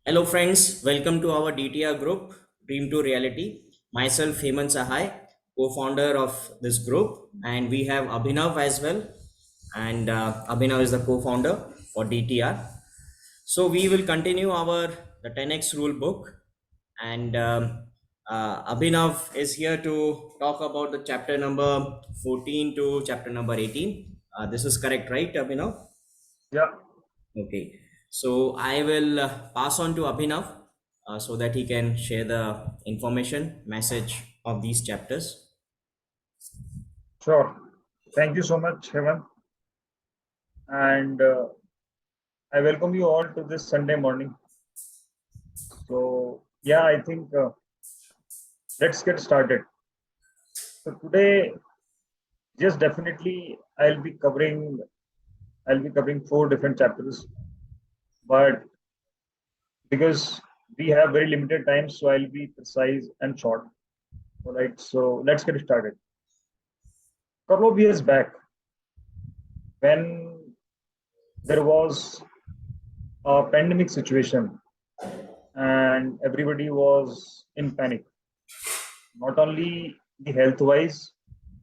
Hello, friends. Welcome to our DTR group, Dream to Reality. Myself, Hemant Sahai, co-founder of this group, and we have Abhinav as well. And Abhinav is the co-founder for DTR. So we will continue our the 10x rule book, and Abhinav is here to talk about the chapter number 14 to chapter number 18. This is correct, right, Abhinav? Yeah, Okay, so I will pass on to Abhinav so that he can share the information message of these chapters. sure. Thank you so much, Heaven. And I welcome you all to this Sunday morning. So, yeah, I think let's get started. So today, just definitely, I'll be covering four different chapters, but because we have very limited time, so I'll be precise and short. All right, so let's get started. Couple of years back, when there was a pandemic situation and everybody was in panic, not only the health wise,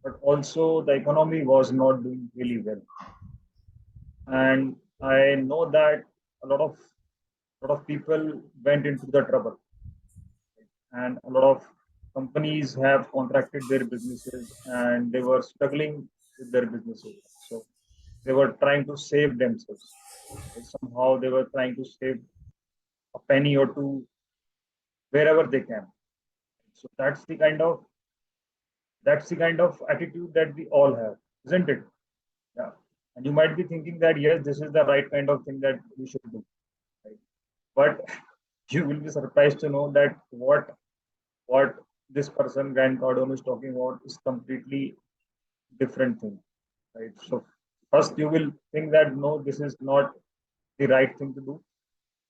but also the economy was not doing really well. And I know that a lot of people went into the trouble, and a lot of companies have contracted their businesses and they were struggling with their businesses. So they were trying to save themselves. And somehow they were trying to save a penny or two wherever they can. So that's the kind of attitude that we all have, isn't it? Yeah. And you might be thinking that yes, this is the right kind of thing that we should do. Right? But you will be surprised to know that what this person Grant Cardone is talking about is completely different thing. Right. So first you will think that no, this is not the right thing to do.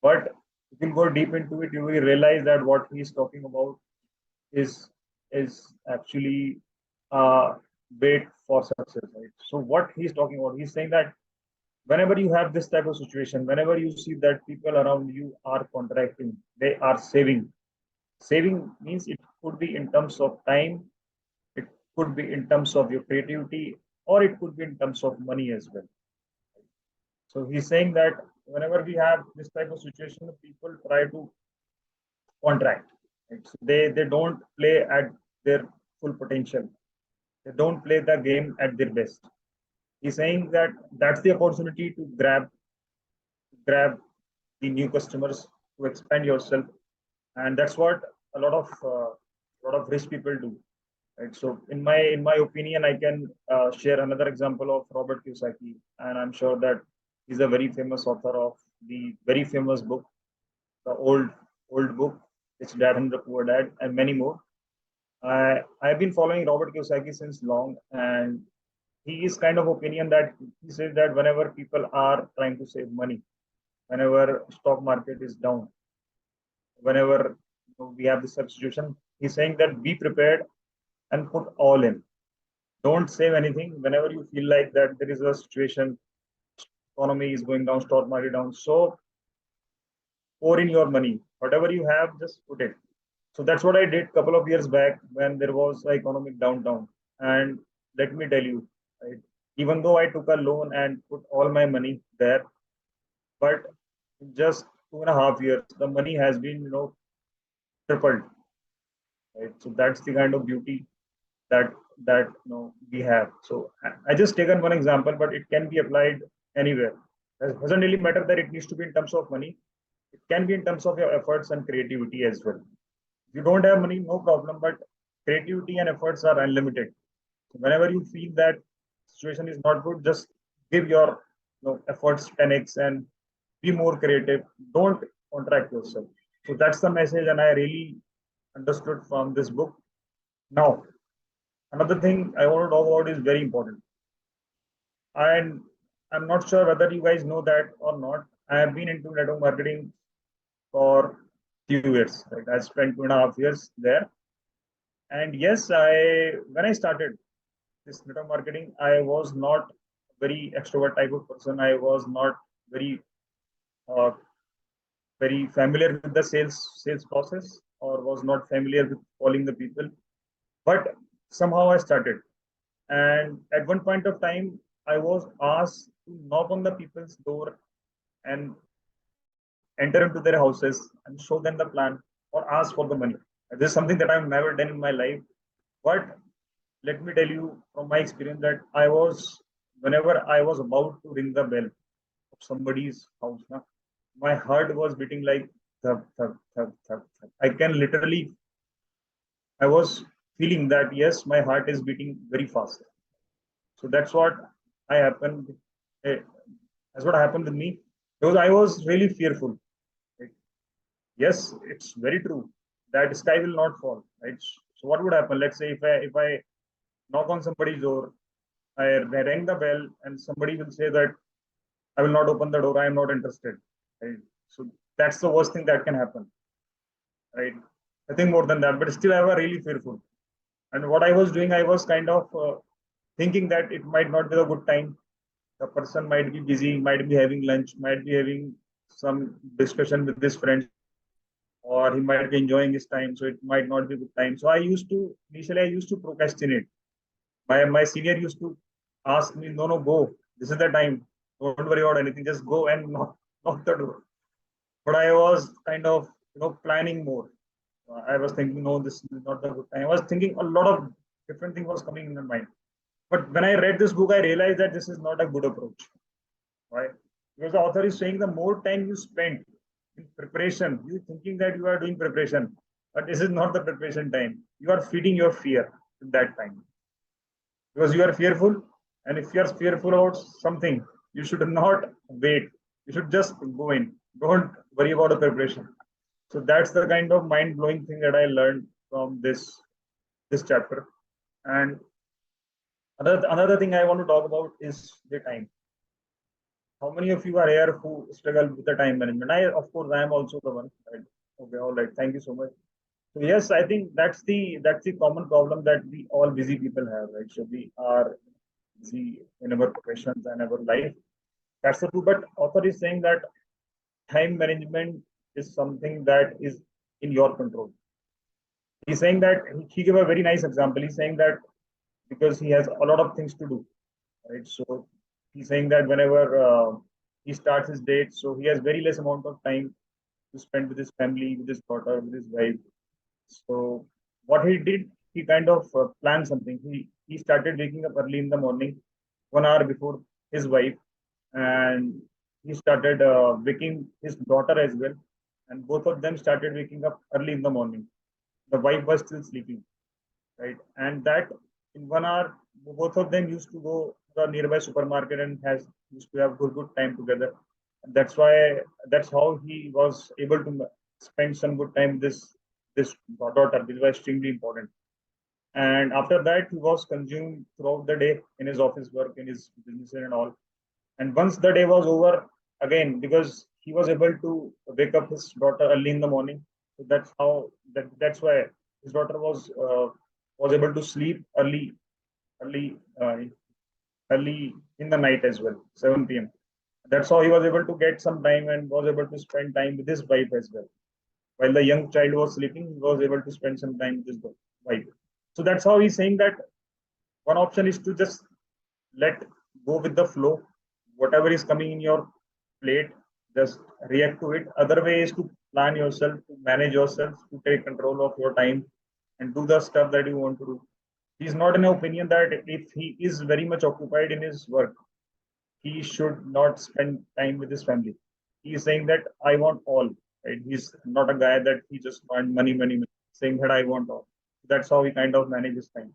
But if you go deep into it, you will realize that what he is talking about is is actually bait for success, right? So what he's talking about, he's saying that whenever you have this type of situation, whenever you see that people around you are contracting, they are saving. Saving means it could be in terms of time, it could be in terms of your creativity, or it could be in terms of money as well. So he's saying that whenever we have this type of situation, people try to contract. Right? So they don't play at their full potential. They don't play the game at their best. He's saying that that's the opportunity to grab the new customers, to expand yourself, and that's what a lot of rich people do, right? So in my opinion, I can share another example of Robert Kiyosaki, and I'm sure that he's a very famous author of the very famous book, the old book, Rich Dad and the Poor Dad, and many more. I've been following Robert Kiyosaki since long, and he is kind of opinion that he says that whenever people are trying to save money, whenever stock market is down, whenever we have this substitution, he's saying that be prepared and put all in. Don't save anything whenever you feel like that there is a situation, economy is going down, stock market down. So pour in your money, whatever you have, just put it. So that's what I did couple of years back when there was economic downtown. And let me tell you, right, even though I took a loan and put all my money there, but in just 2.5 years, the money has been tripled. Right? So that's the kind of beauty that we have. So I just taken one example, but it can be applied anywhere. It doesn't really matter that it needs to be in terms of money. It can be in terms of your efforts and creativity as well. If you don't have money, no problem, but creativity and efforts are unlimited. So whenever you feel that situation is not good, just give your efforts 10x and be more creative. Don't contract yourself. So that's the message, and I really understood from this book. Now, another thing I want to talk about is very important. And I'm not sure whether you guys know that or not. I have been into network marketing for few years. Right? I spent 2.5 years there. And yes, I when I started this network marketing, I was not very extrovert type of person. I was not very uh, very familiar with the sales process or was not familiar with calling the people. But somehow I started. And at one point of time, I was asked to knock on the people's door and enter into their houses and show them the plan or ask for the money. This is something that I've never done in my life. But let me tell you from my experience that whenever I was about to ring the bell of somebody's house, na, my heart was beating like thug, thug, thug, thug, thug. I can literally, I was feeling that yes, my heart is beating very fast. So I happened. eh, That's what happened with me because I was really fearful. Right? Yes, it's very true that sky will not fall. Right? So what would happen? Let's say if I knock on somebody's door, I ring the bell, and somebody will say that I will not open the door. I am not interested. Right? So that's the worst thing that can happen. Right? Nothing more than that. But still, I was really fearful. And what I was doing, I was kind of thinking that it might not be a good time. The person might be busy, might be having lunch, might be having some discussion with his friends, or he might be enjoying his time. So it might not be a good time. So I used to procrastinate. My senior used to ask me, no, no, go. This is the time. Don't worry about anything. Just go and knock the door. But I was kind of planning more. I was thinking, no, this is not the good time. I was thinking a lot of different things was coming in my mind. But when I read this book, I realized that this is not a good approach. Why? Because the author is saying the more time you spend in preparation, you thinking that you are doing preparation, but this is not the preparation time. You are feeding your fear at that time because you are fearful, and if you are fearful about something, you should not wait. You should just go in. Don't worry about the preparation. So that's the kind of mind blowing thing that I learned from this chapter. And another thing I want to talk about is the time. How many of you are here who struggle with the time management? Of course, I am also the one. Right? Okay, all right. Thank you so much. So yes, I think that's the common problem that we all busy people have, right? So we are busy in our professions and our life. That's the truth. But author is saying that time management is something that is in your control. He's saying that he gave a very nice example. He's saying that because he has a lot of things to do, right? So he's saying that whenever he starts his date, so he has very less amount of time to spend with his family, with his daughter, with his wife. So what he did, he kind of planned something. He started waking up early in the morning, 1 hour before his wife, and he started waking his daughter as well, and both of them started waking up early in the morning. The wife was still sleeping, right? And that in 1 hour, both of them used to go to the nearby supermarket and has used to have good time together. And that's how he was able to spend some good time with this daughter, which was extremely important. And after that, he was consumed throughout the day in his office work, in his business and all. And once the day was over, again, because he was able to wake up his daughter early in the morning, so that's why his daughter was able to sleep early early in the night as well, 7 p.m. That's how he was able to get some time and was able to spend time with his wife as well. While the young child was sleeping, he was able to spend some time with his wife. So that's how he's saying that one option is to just let go with the flow. Whatever is coming in your plate, just react to it. Other way is to plan yourself, to manage yourself, to take control of your time and do the stuff that you want to do. He's not in an opinion that if he is very much occupied in his work, he should not spend time with his family. He is saying that I want all. Right? He's not a guy that he just want money, money, money, saying that I want all. That's how he kind of manages time.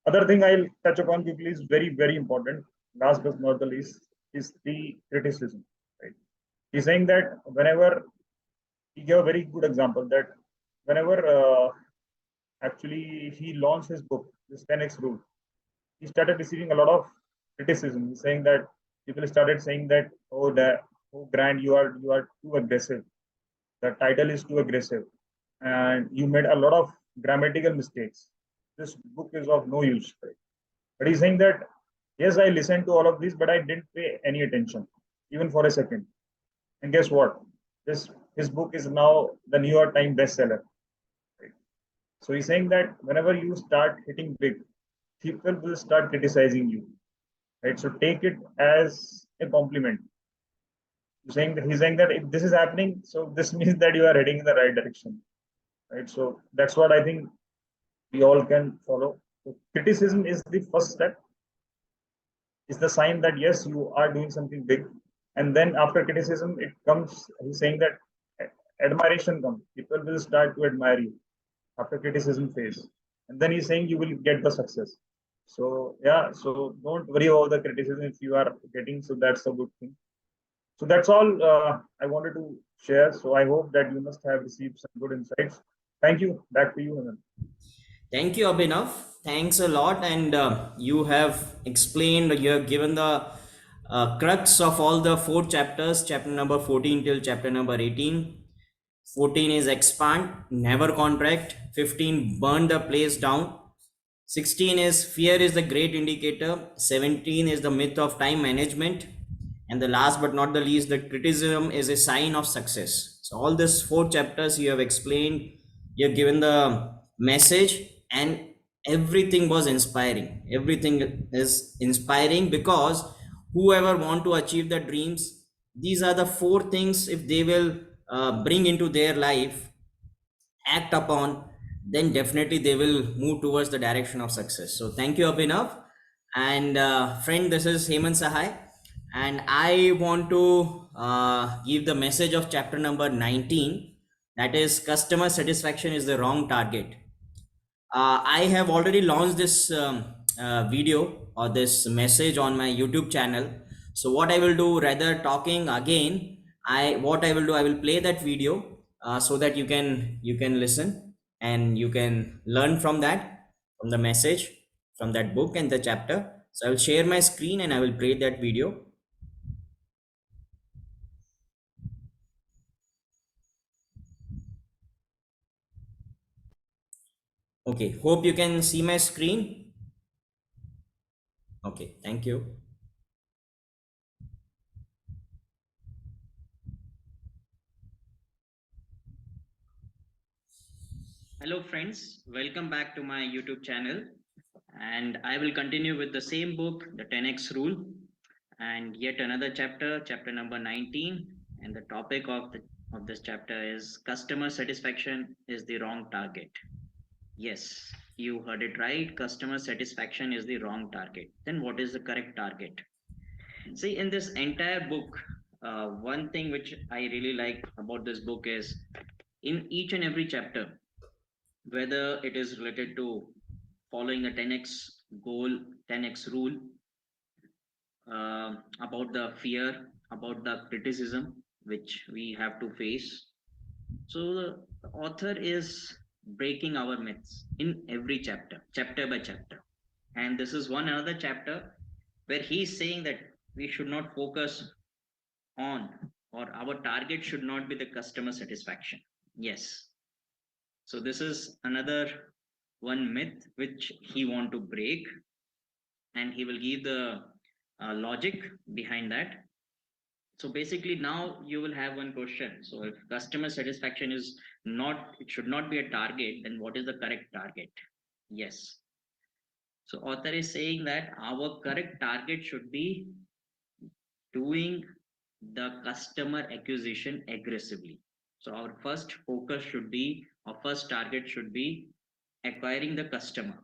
Other thing I'll touch upon quickly is very, very important. Last but not the least is the criticism. Right? He's saying that whenever he gave a very good example that whenever actually he launched his book, this 10x rule, he started receiving a lot of criticism. He's saying that people started saying that, oh, Grant, you are too aggressive. The title is too aggressive, and you made a lot of grammatical mistakes. This book is of no use. Right? But he's saying that yes, I listened to all of this, but I didn't pay any attention, even for a second. And guess what? This his book is now the New York Times bestseller. Right? So he's saying that whenever you start hitting big, people will start criticizing you. Right? So take it as a compliment. He's saying that if this is happening, so this means that you are heading in the right direction. Right? So that's what I think we all can follow. So criticism is the first step, is the sign that yes, you are doing something big. And then after criticism, it comes, he's saying that admiration comes. People will start to admire you after criticism phase. And then he's saying you will get the success. So yeah, so don't worry about the criticism if you are getting, so that's a good thing. So that's all I wanted to share. So I hope that you must have received some good insights. Thank you. Back to you, Hemant. Thank you, Abhinav. Thanks a lot. And you have explained, you have given the crux of all the four chapters, chapter number 14 till chapter number 18. 14 is expand, never contract. 15, burn the place down. 16 is fear is the great indicator. 17 is the myth of time management. And the last but not the least, the criticism is a sign of success. So, all these four chapters you have explained, you have given the message, and everything was inspiring. Everything is inspiring because whoever want to achieve the dreams, these are the four things, if they will bring into their life, act upon, then definitely they will move towards the direction of success. So thank you, Abhinav. And friend, this is Hemant Sahai, and I want to give the message of chapter number 19, that is customer satisfaction is the wrong target. I have already launched this video or this message on my YouTube channel. So what I will do, rather talking again, I will play that video so that you can listen and you can learn from that, from the message, from that book and the chapter. So I will share my screen and I will play that video. Okay, hope you can see my screen. Okay, thank you. Hello, friends. Welcome back to my YouTube channel. And I will continue with the same book, The 10x Rule, and yet another chapter, chapter number 19. And the topic of this chapter is customer satisfaction is the wrong target. Yes, you heard it right. Customer satisfaction is the wrong target. Then what is the correct target? See, in this entire book, one thing which I really like about this book is in each and every chapter, whether it is related to following a 10x goal, 10x rule, about the fear, about the criticism which we have to face. So the author is breaking our myths in every chapter, chapter by chapter. And this is one another chapter where he's saying that we should not focus on, or our target should not be the customer satisfaction. Yes. So this is another one myth which he want to break, and he will give the logic behind that. So basically now you will have one question. So if customer satisfaction is not, it should not be a target, then what is the correct target? Yes. So author is saying that our correct target should be doing the customer acquisition aggressively. So our first focus should be, our first target should be acquiring the customer.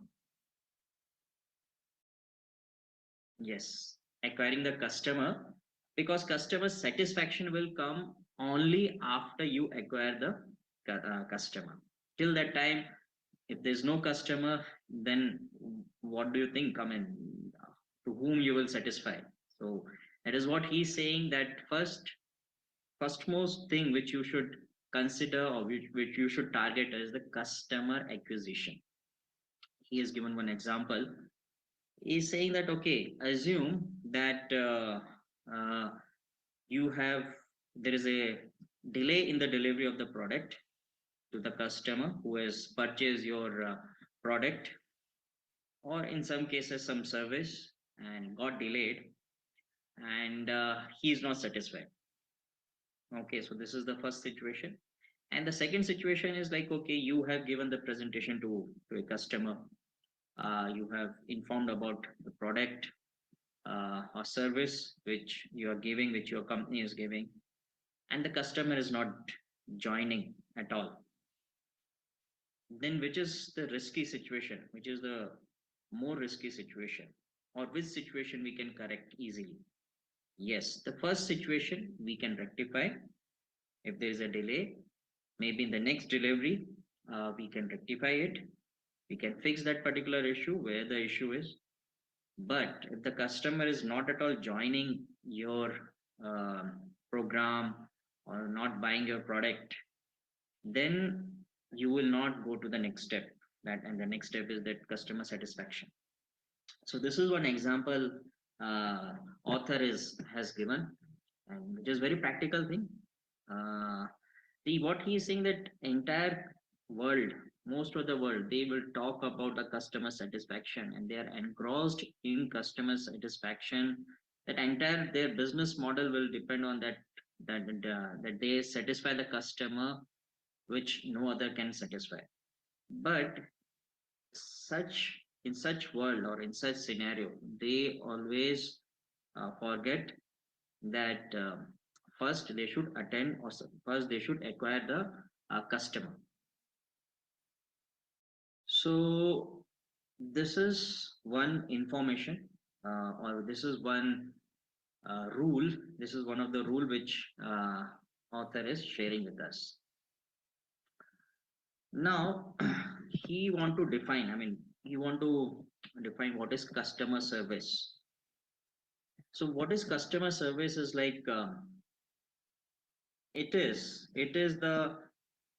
Yes, acquiring the customer, because customer satisfaction will come only after you acquire the customer. Till that time, if there's no customer, then what do you think? I mean, to whom you will satisfy? So that is what he's saying, that firstmost thing which you should consider, or which you should target, is the customer acquisition. He has given one example. He's saying that, okay, assume that uh, you have, there is a delay in the delivery of the product to the customer who has purchased your product, or in some cases some service, and got delayed, and he is not satisfied. Okay, so this is the first situation. And the second situation is like, okay, you have given the presentation to a customer. You have informed about the product or service which you are giving, which your company is giving, and the customer is not joining at all. Then which is the risky situation? Which is the more risky situation? Or which situation we can correct easily? Yes, the first situation we can rectify. If there is a delay, maybe in the next delivery, we can rectify it. We can fix that particular issue where the issue is. But if the customer is not at all joining your program or not buying your product, then you will not go to the next step. That and the next step is that customer satisfaction. So this is one example uh, author is has given, and which is very practical thing. Uh, See what he is saying, that entire world, most of the world, they will talk about the customer satisfaction and they are engrossed in customer satisfaction. That entire their business model will depend on that they satisfy the customer, which no other can satisfy. But such in such world or in such scenario, they always forget that first they should attend or first they should acquire the customer. So this is one information, or this is one rule. This is one of the rule which author is sharing with us. Now he want to define. I mean, he want to define what is customer service. So what is customer service is like, it is the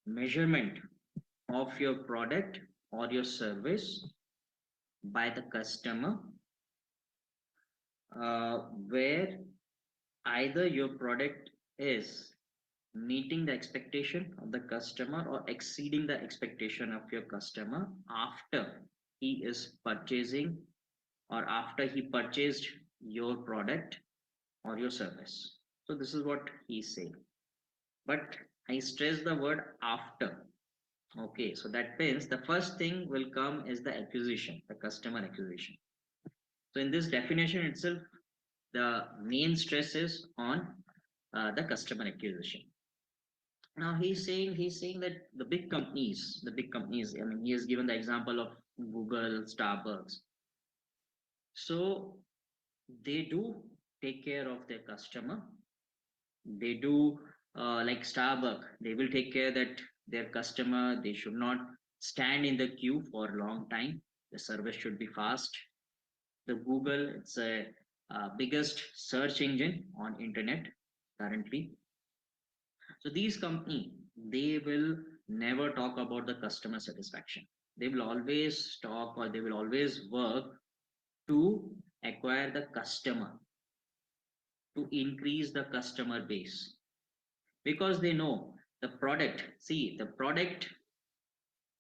measurement of your product or your service by the customer, where either your product is meeting the expectation of the customer or exceeding the expectation of your customer after he is purchasing or after he purchased your product or your service. So this is what he's saying. But I stress the word after. Okay, so that means the first thing will come is the acquisition, the customer acquisition. So in this definition itself, the main stress is on the customer acquisition. Now he's saying that the big companies. I mean, he has given the example of Google, Starbucks. So they do take care of their customer. They do like Starbucks. They will take care that their customer, they should not stand in the queue for a long time. The service should be fast. The Google, it's a biggest search engine on internet currently. So these company, they will never talk about the customer satisfaction. They will always talk or they will always work to acquire the customer, to increase the customer base, because they know the product. See, the product,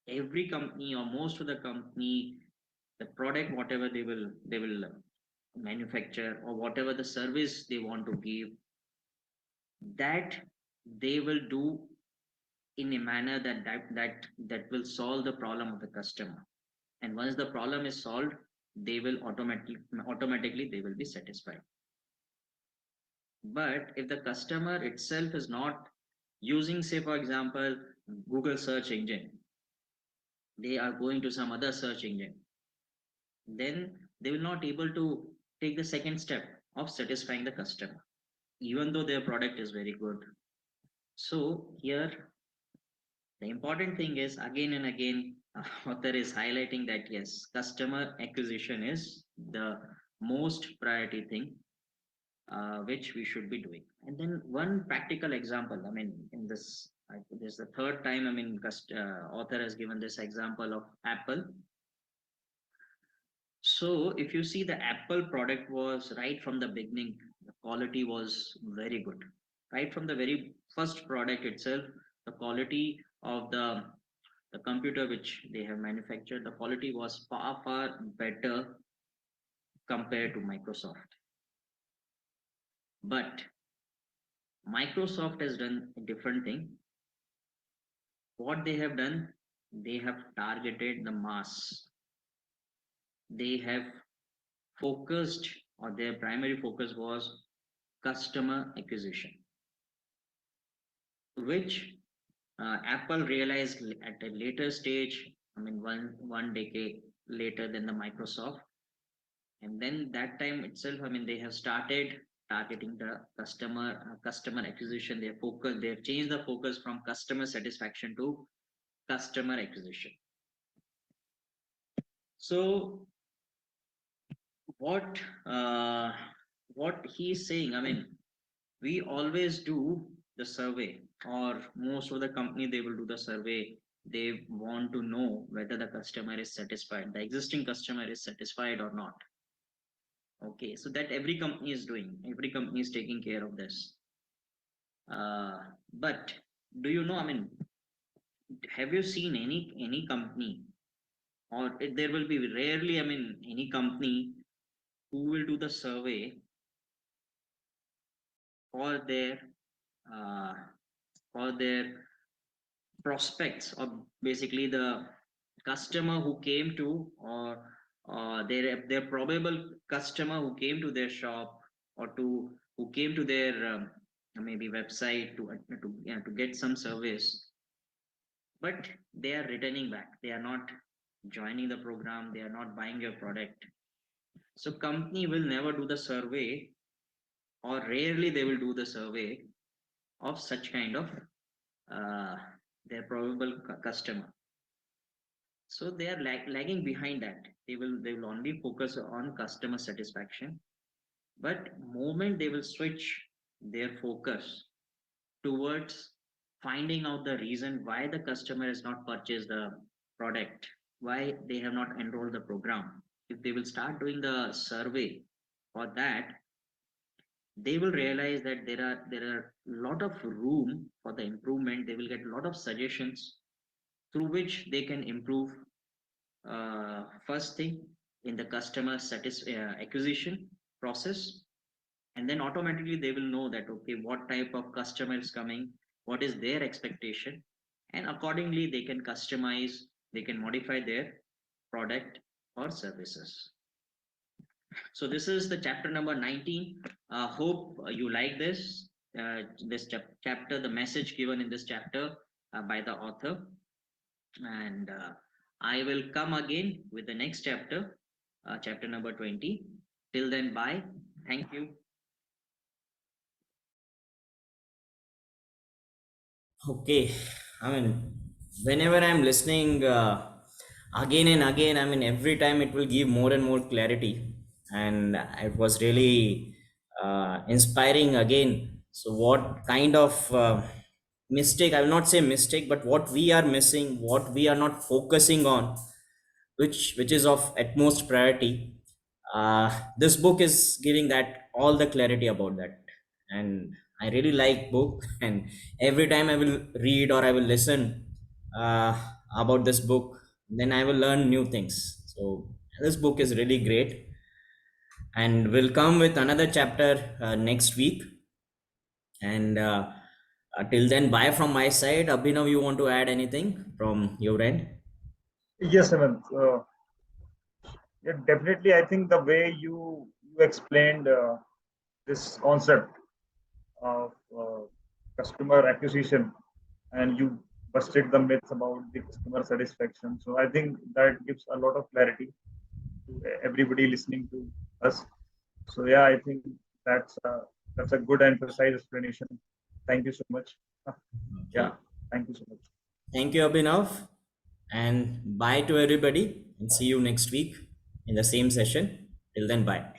every company or most of the company, the product, whatever they will manufacture or whatever the service they want to give, that they will do in a manner that will solve the problem of the customer. And once the problem is solved, they will automatically they will be satisfied. But if the customer itself is not using, say for example, Google search engine, they are going to some other search engine, then they will not able to take the second step of satisfying the customer, even though their product is very good. So here the important thing is, again and again, author is highlighting that yes, customer acquisition is the most priority thing which we should be doing. And then one practical example. I mean, this is the third time. I mean, author has given this example of Apple. So if you see, the Apple product was right from the beginning, the quality was very good. Right from the very first product itself, the quality of the computer which they have manufactured, the quality was far, far better compared to Microsoft. But Microsoft has done a different thing. What they have done, they have targeted the mass. They have focused, or their primary focus was customer acquisition, which Apple realized at a later stage. I mean, one decade later than the Microsoft, and then that time itself, I mean, they have started targeting the customer acquisition. They have changed the focus from customer satisfaction to customer acquisition. So what uh, what he's saying, I mean, we always do the survey, or most of the company, they will do the survey. They want to know whether the customer is satisfied, the existing customer is satisfied or not. Okay, so that every company is doing, every company is taking care of this. But do you know, I mean, have you seen any company, or there will be rarely, I mean, any company who will do the survey for their uh, for their prospects, or basically the customer who came to, or their probable customer who came to their shop, or to who came to their maybe website to get some service, but they are returning back, they are not joining the program, they are not buying your product. So company will never do the survey, or rarely they will do the survey of such kind of uh, their probable customer. So they are lagging behind that. They will only focus on customer satisfaction, but moment they will switch their focus towards finding out the reason why the customer has not purchased the product, why they have not enrolled the program. If they will start doing the survey for that, they will realize that there are a lot of room for the improvement. They will get a lot of suggestions through which they can improve. First thing, in the acquisition process, and then automatically they will know that, okay, what type of customer is coming, what is their expectation, and accordingly they can customize, they can modify their product or services. So this is the chapter number 19. Hope you like this chapter, the message given in this chapter by the author. And I will come again with the next chapter, chapter number 20. Till then, bye. Thank you. Okay, I mean, whenever I'm listening again and again, I mean, every time it will give more and more clarity, and it was really inspiring again. So, what kind of mistake? I will not say mistake, but what we are missing, what we are not focusing on, which is of utmost priority. This book is giving that all the clarity about that, and I really like book and every time I will read or I will listen uh, about this book, then I will learn new things. So this book is really great, and we'll come with another chapter next week. And till then, bye from my side. Abhinav, you want to add anything from your end? Yes, Hemant. Yeah, definitely. I think the way you explained this concept of customer acquisition, and you busted the myths about the customer satisfaction. So I think that gives a lot of clarity to everybody listening to us. So yeah, I think that's a, that's a good and precise explanation. Thank you so much. Yeah, Okay. thank you so much. Thank you, Abhinav. And bye to everybody. And see you next week in the same session. Till then, bye.